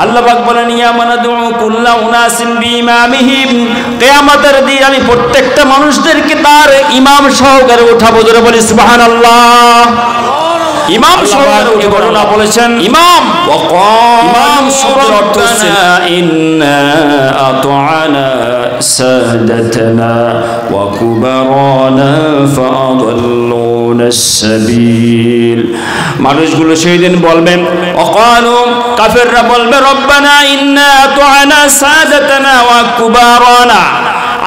আল্লাহ পাক বলেন ইয়া মানাদু কুল্লা উনাসিন বিইমামিহিম, কিয়ামতের দিন আমি প্রত্যেকটা মানুষদেরকে তার ইমাম সহকারে উঠাবো। জোরে বলি সুবহানাল্লাহ। ইমাম সহকারে উঠে ঘটনা বলেছেন ইমাম ইমাম শব্দের অর্থ হচ্ছে ইন্না আতা'না সাদাতানা ওয়া কুবারানা ফাআদাল্লুনা সাবিল। মানুষগুলো সেই দিন বলবেন ওয়াকালু, কাফিররা বলবে রব্বানা ইন্না আতা'না সাদাতানা ওয়া কুবারানা,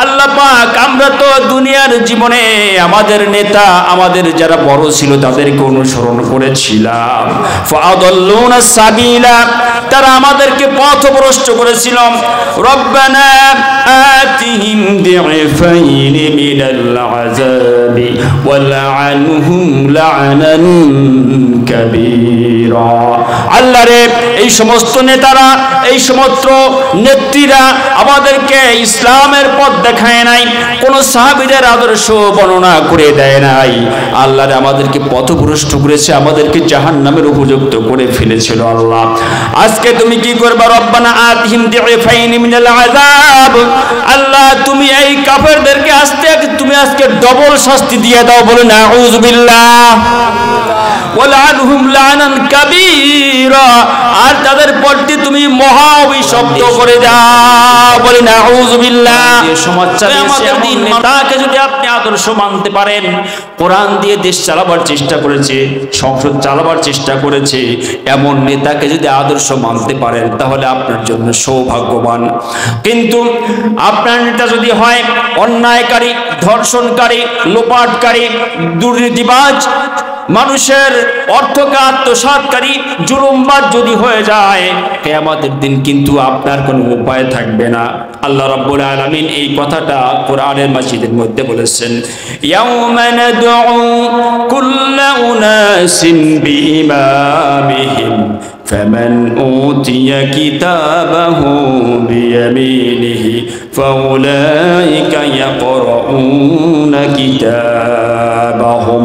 আল্লাহ পাক আমরা তো দুনিয়ার জীবনে আমাদের নেতা আমাদের যারা বড় ছিল তাদেরকে অনুসরণ করেছিলাম। ফাআদাল্লুনা সাবিলা, তারা আমাদেরকে পথভ্রষ্ট করেছিল। রব্বানা আতিহিম দি'ফাইন মিনাল আযাবি ওয়ালআনহুম লা'নান কাবীরা। আল্লাহ রে, এই সমস্ত নেতারা এই সমস্ত নেত্রীরা আমাদেরকে ইসলামের পথ দেখায় নাই, কোন সাহাবীদের আদর্শ বর্ণনা করে দেয় নাই। আল্লাহ রে, আমাদেরকে পথভ্রষ্ট করেছে, আমাদেরকে জাহান্নামের উপযুক্ত করে ফেলেছিল। আল্লাহ আজকে তুমি কি করবা? রব্বানা আতিহিম দি'ফাইন মিনাল আযাব, আল্লাহ তুমি এই কাফেরদেরকে তুমি আজকে ডবল শাস্তি দিয়ে দাও। বলে নাউযু বিল্লাহ। ওয়ালআনহুম লা'নান কাবীরা, আর তাদের প্রতি তুমি মহা অভিশপ্ত করে দাও। বলে নাউযু বিল্লাহ। সমাজ চালিয়েছে এমন নেতাকে যদি আপনি আদর্শ মানতে পারেন, কোরআন দিয়ে দেশ চালাবার চেষ্টা করেছে, সংসদ চালাবার চেষ্টা করেছে, এমন নেতাকে যদি আদর্শ মানতে পারেন তাহলে আপনার জন্য সৌভাগ্যবান। কিন্তু আপনার নেতা যদি হয় অন্যায়কারী, ধর্ষণকারী, লোপাটকারী, দুর্নীতিবাজ, মানুষের অর্থকে আত্মসাৎকারী, জুলুমবাজ যদি হয়ে যায়, কিয়ামতের দিন কিন্তু আপনার কোনো উপায় থাকবে না। আল্লাহ রাব্বুল আলামিন এই কথাটা কোরআনের মাজিদের মধ্যে বলেছেন, ইয়াউমা নাদউ কুল্লা উনাসিন বিইমামিহিম فمن أوتي كتابه بيمينه فأولئك يقرؤون كتابهم।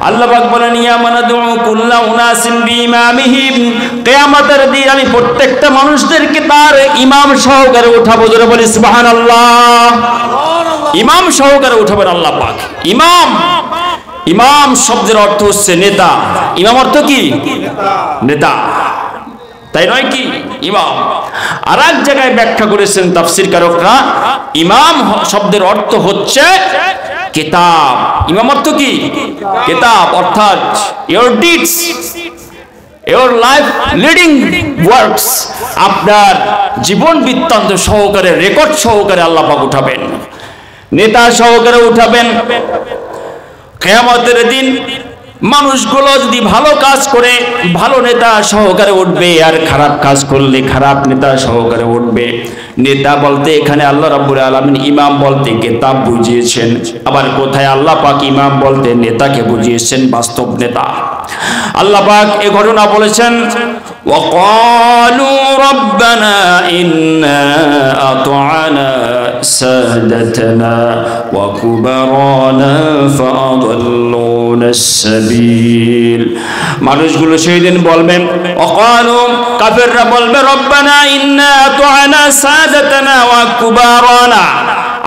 আল্লাহ পাক বলেন ইয়া মানাদু কুল্লা উনাসিন বিইমামিহিম, কিয়ামতের দিন আমি প্রত্যেকটা মানুষদেরকে তার ইমাম সহকারে উঠাবো। জোরে বলি সুবহানাল্লাহ। ইমাম সহকারে উঠাবেন আল্লাহ পাক। ইমাম, ইমাম শব্দের অর্থ হচ্ছে নেতা। ইমাম অর্থ কি? নেতা, তাই নয় কি? ইমাম। আর এক জায়গায় ব্যাখ্যা করেছেন তাফসীরকারকরা, ইমাম শব্দের অর্থ হচ্ছে কিতাব। ইমাম অর্থ কি? কিতাব, অর্থাৎ your deeds, your life leading works, আপনার জীবন বৃত্তান্ত সহকারে, রেকর্ড সহকারে আল্লাহ পাক উঠাবেন, নেতা সহকারে উঠাবেন। কিয়ামতের দিন মানুষগুলো যদি ভালো কাজ করে ভালো নেতা সহকারে উঠবে, আর খারাপ কাজ করলে খারাপ নেতা সহকারে উঠবে। নেতা বলতে এখানে আল্লাহ রাব্বুল আলামিন ইমাম বলতে কিতাব বুঝিয়েছেন, আবার কোথায় আল্লাহ পাক ইমাম বলতে নেতাকে বুঝিয়েছেন, বাস্তব নেতা। আল্লাহ পাক এই ঘটনা বলেছেন, ওয়াকালু রব্বানা ইন্না আতা'না সাদাতানা ওয়া কুবারানা ফাআদাল্লুনা সাবিল। মানুষগুলো সেই দিন বলবেন ওয়াকালু, কাফিররা বলবে রব্বানা ইন্না আতা'না সাদাতানা ওয়া কুবারানা,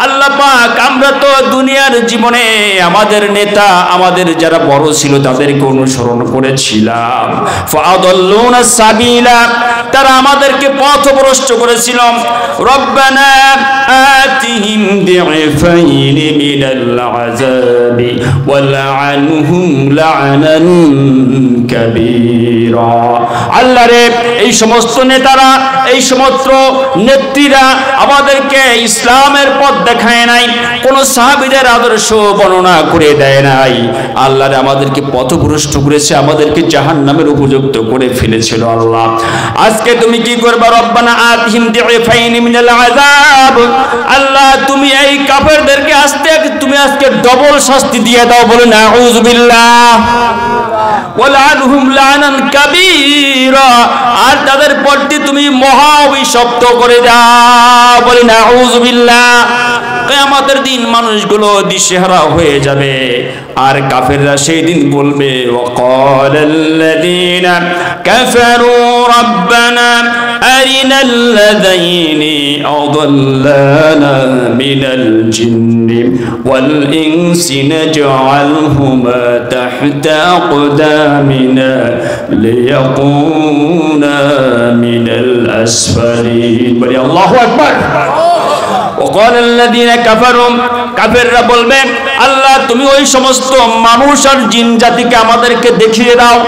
আল্লাহ পাক আমরা তো দুনিয়ার জীবনে আমাদের নেতা আমাদের যারা বড় ছিল তাদেরকে অনুসরণ করেছিলাম। ফাআদাল্লুনা সাবিলা, তারা আমাদেরকে পথভ্রষ্ট করেছিল। রব্বানা আতিহিম দি'ফাইন মিনাল আযাবি ওয়ালআনহুম লা'নান কাবীরা। আল্লাহ রে, এই সমস্ত নেতারা এই সমস্ত নেত্রীরা আমাদেরকে ইসলামের পথ দেখায় নাই, কোন সাহাবীদের আদর্শ বর্ণনা করে দেয় নাই। আল্লাহ রে, আমাদেরকে পথভ্রষ্ট করেছে, আমাদেরকে জাহান্নামের উপযুক্ত করে ফেলেছিল। আল্লাহ আজকে তুমি কি করবা? রব্বানা আতিহিম দি'ফাইন মিনাল আযাব, আল্লাহ তুমি এই কাফেরদেরকে তুমি আজকে ডবল শাস্তি দিয়ে দাও। বলে নাউযু বিল্লাহ। ওয়ালআনহুম লা'নান কাবীরা, আর তাদের প্রতি তুমি মহা অভিশপ্ত করে দাও। বলে নাউযু বিল্লাহ। কিয়ামতের দিন মানুষগুলো দিশেহারা হয়ে যাবে, আর কাফেররা সেই দিন বলবে ওয়াকালাল্লাযীনা কাফারু রাব্বানা اللذين أضلانا من الجن والإنس نجعلهما تحت أقدامنا ليكونا من الأسفلين بل الله أكبر وقال الذين كفروا কাফেররা বলবে আল্লাহ তুমি ওই সমস্ত মানুষ আর জিন জাতিকে আমাদেরকে দেখিয়ে দাও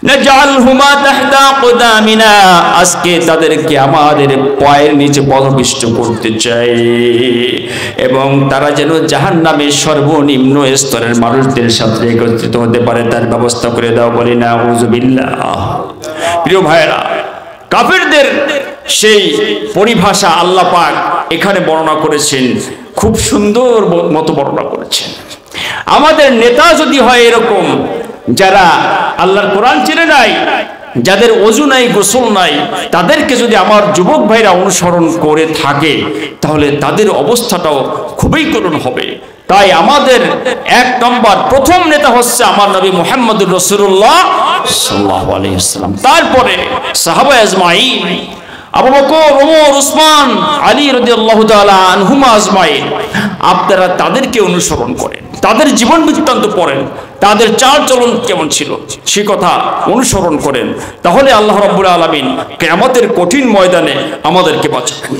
নাজআলহুমা তাহতা আকদামিনা আজকে তাদেরকে আমাদের পায়ের নিচে পদপিষ্ট করতে চাই এবং তারা যেন জাহান্নামের সর্বনিম্ন স্তরের মানুষদের সাথে একত্রিত হতে পারে তার ব্যবস্থা করে দাও বলি না আউযুবিল্লাহ প্রিয় ভাইরা কাফেরদের সেই পরিভাষা আল্লাহ পাক এখানে বর্ণনা করেছেন খুব সুন্দর মতো বর্ণনা করেছেন আমাদের নেতা যদি হয় এরকম যারা আল্লাহর কোরআন চিনে নাই যাদের ওযু নাই গোসল নাই তাদেরকে যদি আমার যুবক ভাইরা অনুসরণ করে থাকে তাহলে তাদের অবস্থাটাও খুবই করুণ হবে তাই আমাদের এক নম্বর প্রথম নেতা হচ্ছে আমার নবী মুহাম্মদুর রাসূলুল্লাহ সাল্লাল্লাহু আলাইহি ওয়াসাল্লাম তারপরে সাহাবা আজমাইন আবু বকর ওমর উসমান আলী রাদিয়াল্লাহু তাআলা আনহুমা আজমাইন আপনারা তাদেরকে অনুসরণ করেন তাদের জীবন বৃত্তান্ত পড়েন তাদের চাল চলন কেমন ছিল সে কথা অনুসরণ করেন তাহলে আল্লাহ রাব্বুল আলামিন কিয়ামতের কঠিন ময়দানে আমাদেরকে বাঁচাবেন